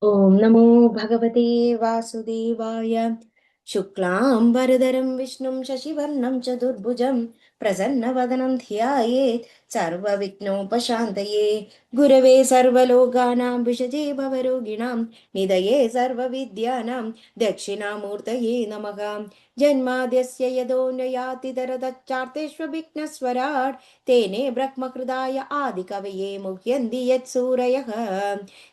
ॐ नमो भगवते वासुदेवाय। शुक्लाम्बरधरं विष्णुं शशिवर्णं चतुर्भुजं प्रसन्नवदनं ध्यायेत् सर्वविघ्नोपशान्तये। गुरवे सर्वलोकानां विषजे भवरोगिणां निधये सर्वविद्यानां दक्षिणामूर्तये नमः। जन्माद्यस्य यतोऽन्वयातितरतश्चार्तेष्वभिघ्नस्वराट् तेने ब्रह्मकृदाय आदिकवये मुह्यन्ति यत्सूरयः।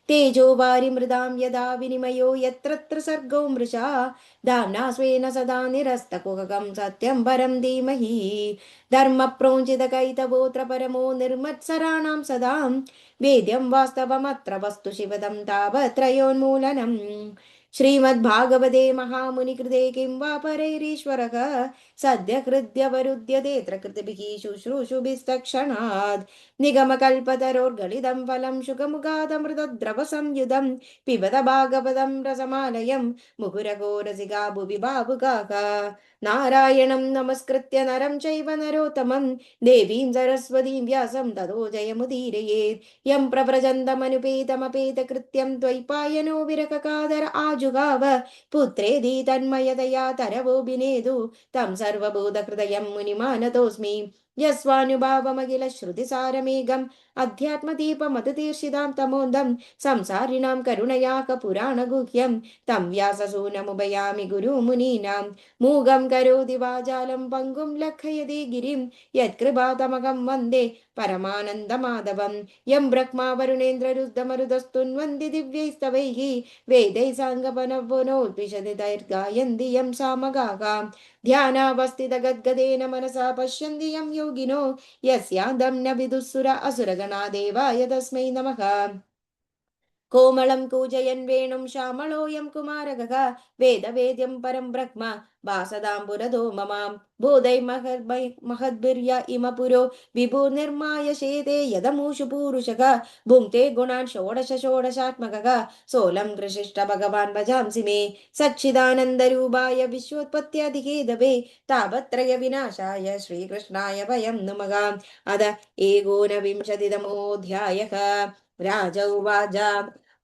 तेजो वारिमृदां यदा विनिमयो यत्र सर्गो मृषा दाम्ना स्वेन सदा निरस्तकुहकं सत्यं परं धीमहि। धर्मप्रोञ्चितकैतवोऽत्र परमो निर्मत्सराणां सदा वेद्यं वास्तवमत्र वस्तु शिवदं तावत्रयोन्मूलनम्। श्रीमद्भागवते महामुनिकृते किं वा परैरीश्वरः सद्य कृत्यवरुध्यतेऽत्र कृतिभिः शुश्रूषुभिस्तक्षणात्। निगमकल्पतरोर्गलितं फलं शुकमुखादमृतद्रवसंयुधं पिबत भागवतं रसमालयं मुहुरगो रसिका भुवि भावुकाः। नारायणं नमस्कृत्य नरं चैव नरोत्तमं देवीं सरस्वतीं व्यासं ततो जयमुदीरयेत्। यं प्रव्रजन्तमनुपेतमपेतकृत्यं द्वैपायनो विरककादर आजुगाव पुत्रेदि तन्मयतया तरवोऽभिनेदु तं सर्वभूतहृदयं मुनिमानतोऽस्मि। यस्वानुभावमखिल श्रुतिसारमेघम् अध्यात्मदीपमतितीर्षितां तमोन्दं संसारिणां करुणयाः पुराणगुह्यं तं व्याससूनमुपयामि गुरुमुनीनां। मूगं करोति वाचालं पङ्गुं लङ्घयति गिरिं यत्कृपातमहं वन्दे परमानन्दमाधवं। यं ब्रह्मा वरुणेन्द्ररुद्रमरुदस्तुन्वन्ति दिव्यैस्तवैः वेदैः साङ्गपनवनोद्विशति तैर्गायन्ति यं सामगाः। ध्यानावस्थितगद्गदेन मनसा पश्यन्ति यं योगिनो यस्यान्तं न विदुःसुर असुरगणा देवाय तस्मै नमः। कोमलं कूजयन् वेणुं श्यामलोऽयं कुमारकः वेदवेद्यं परं ब्रह्म वासदां पुरतो ममां बोधैर्महद्भिर्य इम पुरो विभुर्निर्माय शेते यदमूषु पूरुषः भुङ्क्ते गुणान् षोडश षोडशात्मकः सोऽलं कृशिष्ट भगवान् भजांसि मे सच्चिदानन्दरूपाय विश्वोत्पत्त्यादिहेतवे तापत्रय विनाशाय श्रीकृष्णाय वयं नुमः। अद एकोनविंशतितमोऽध्यायः। राज उवाच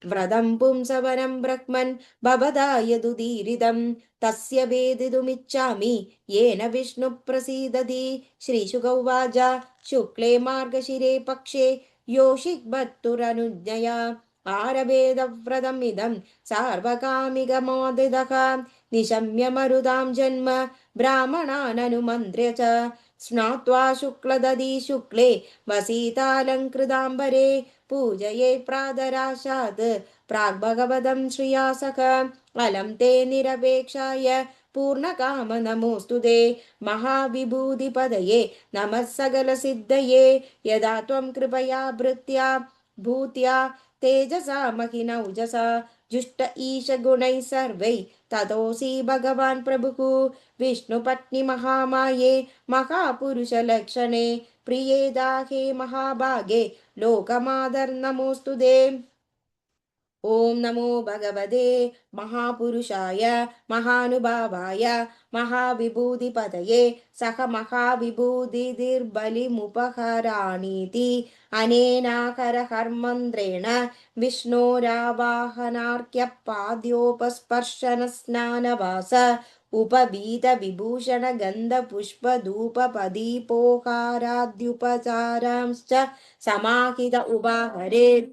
व्रतं पुंसवनं ब्रह्मन् भवदायदुदीरितं तस्य वेदितुमिच्छामि येन विष्णु प्रसीदति। श्रीशुक उवाच शुक्ले मार्गशिरे पक्षे योषिग्भर्तुरनुज्ञया आरभेदव्रतमिदं सार्वकामिकमोदितः निशम्य मरुदां जन्म ब्राह्मणाननुमन्त्र्य च स्नात्वा शुक्लदधि शुक्ले वसीतालङ्कृताम्बरे पूजये प्रादराशात् प्राग्भगवतं श्रियासख अलं ते निरपेक्षाय पूर्णकाम नमोऽस्तु ते महाविभूतिपदये नमः सकलसिद्धये। यदा त्वं कृपया भृत्या भूत्या तेजसा महिनौजसा जुष्ट ईश गुणैः सर्वैः ततोऽसि भगवान् प्रभुः विष्णुपत्नि महामाये महापुरुषलक्षणे प्रिये दाहे महाभागे लोकमादर्नमोऽस्तु ते। ॐ नमो भगवते महापुरुषाय महानुभावाय महाविभूतिपतये सह महाविभूतिर्बलिमुपहराणीति अनेनाकरकर्मन्त्रेण विष्णोरावाहनार्क्यपाद्योपस्पर्शनस्नानवास उपवीतविभूषणगन्धपुष्पधूपदीपोकाराद्युपचारांश्च समाहित उपाहरेत्।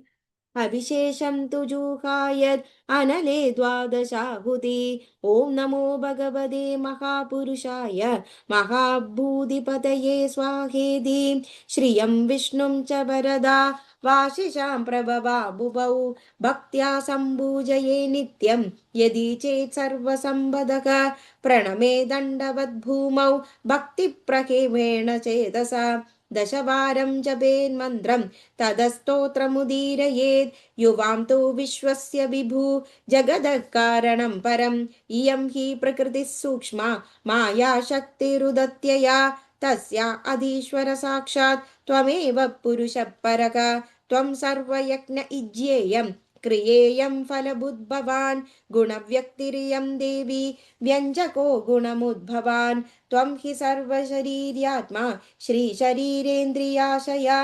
अभिशेषं तु जुहायत् अनले द्वादशाहुति। ॐ नमो भगवते महापुरुषाय महाभूतिपतये स्वाहेति। श्रियं विष्णुं च वरदा वाशिषां प्रभवा बुभौ भक्त्या सम्पूजये नित्यं यदि चेत् सर्वसम्पदः प्रणमे दण्डवद्भूमौ भक्तिप्रकेमेण चेतसा दशवारं जपेन्मन्त्रं तदस्तोत्रमुदीरयेत्। युवां तु विश्वस्य विभु जगदः कारणं परम् इयं हि प्रकृतिः सूक्ष्मा माया शक्तिरुदत्यया तस्या अधीश्वर साक्षात् त्वमेव पुरुषः परः। त्वं सर्वयज्ञ इज्येयं क्रियेयं फलबुद्भवान् गुणव्यक्तिरियं देवी व्यञ्जको गुणमुद्भवान् त्वं हि सर्वशरीर्यात्मा श्रीशरीरेन्द्रियाशया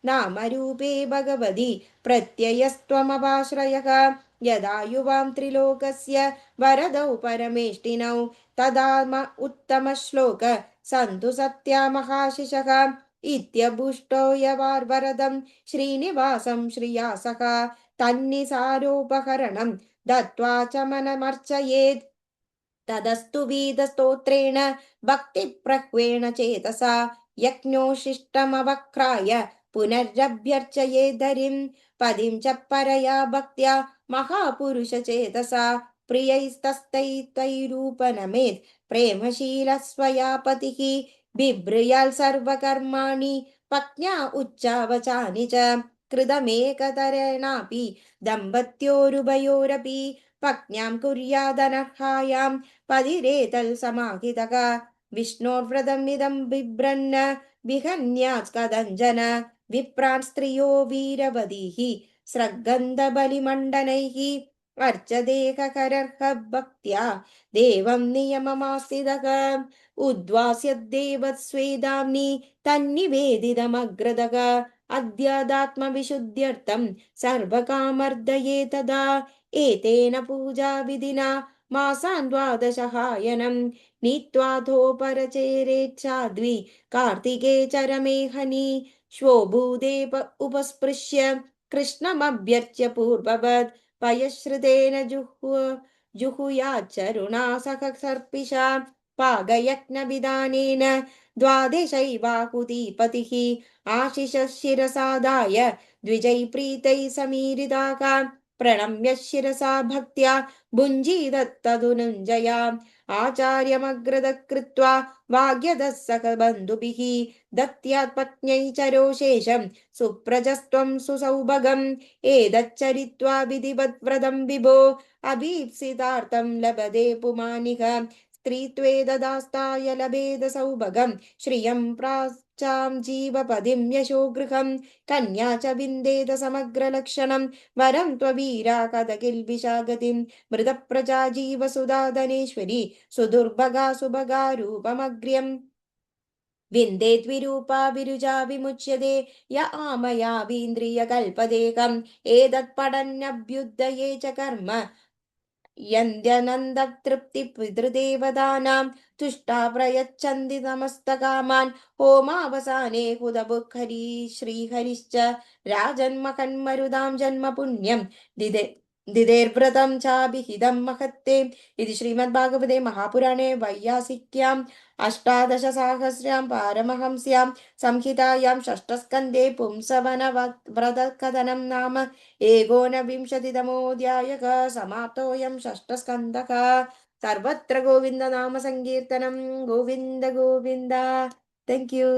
नामरूपे भगवति प्रत्ययस्त्वमपाश्रयः। यदा युवां त्रिलोकस्य वरदौ परमेष्टिनौ तदा उत्तमश्लोक सन्तु सत्या महाशिषः इत्यभुष्टो यवार्वरदं श्रीनिवासं श्रिया सह तन्निसारोपहरणं दत्त्वा च मनमर्चयेत् तदस्तु वेदस्तोत्रेण भक्तिप्रह्वेण चेतसा यज्ञोशिष्टमवक्राय पुनरभ्यर्चयेद्धरिं पदिं च परया भक्त्या महापुरुषचेतसा प्रियैस्तस्तैत्वैरूपनमेत् प्रेमशीलस्वया पतिः बिभ्रयाल् सर्वकर्माणि पत्न्या उच्चावचानि च कृतमेकतरेणापि दम्पत्योरुभयोरपि पत्न्यां कुर्यादनर्हायां पतिरेतल् समाहितः विष्णोर्व्रतमिदं बिभ्रन्न विहन्यात् कदञ्जन विप्रान् स्त्रियो वीरवदीः स्रग्गन्धबलिमण्डनैः अर्चदेककरर्ह भक्त्या देवं नियममास्तिदः उद्वास्यद्देवस्वेदाम्नि तन्निवेदितमग्रदः अध्यात्मविशुद्ध्यर्थं सर्वकामर्दये तदा एतेन पूजाविधिना मासान् द्वादशहायनं नीत्वाधोपरचेरेच्छाद्वि कार्तिके चरमेहनि श्वो भूदेव उपस्पृश्य कृष्णमभ्यर्च्य पूर्ववत् पयश्रुतेन जुहुयाच्चरुणा सह सर्पिषा पागयज्ञविधानेन द्वादशैवाहुतिपतिः आशिष शिरसादाय द्विजै प्रीतैः समीरिताः प्रणम्य शिरसा भक्त्या भुञ्जीदत्तदुनुञ्जया आचार्यमग्रदकृत्वा वाग्यदस्सखबन्धुभिः दत्यात्पत्न्यै चरोशेषं सुप्रजस्त्वं सुसौभगम् एतच्चरित्वा विधिवद्व्रतं विभो अभीप्सितार्थं लभते पुमानिह स्त्रीत्वे ददास्ताय लभेद सौभगं श्रियं प्राचां जीवपदिं यशो गृहं कन्या च विन्देद समग्रलक्षणं वरं त्ववीरा कदकिल्बिषा गतिं मृतप्रजा जीवसुधाधनेश्वरी सुदुर्भगा सुभगा रूपमग्र्यम् विन्देद्विरूपा विरुजा विमुच्यते य आमयावीन्द्रियकल्पदेकम् एतत्पठन्नभ्युदये च कर्म यन्द्यनन्दतृप्तिपितृदेवतानां तुष्टा प्रयच्छन्ति समस्तकामान् होमावसाने हुतबुक्खरी श्रीहरिश्च राजन्मकन्मरुदां जन्म पुण्यं दिदे दिदेर्व्रतं चाभिहितं महत्ते इति श्रीमद्भागवते महापुराणे वैयासिक्याम् अष्टादशसाहस्र्यां पारमहंस्यां संहितायां षष्ठस्कन्धे पुंसवनव्रतकथनं नाम एकोनविंशतितमोऽध्यायः समाप्तोऽयं षष्ठस्कन्धः सर्वत्र गोविन्दनामसङ्कीर्तनं गोविन्द गोविन्द थैंक यू।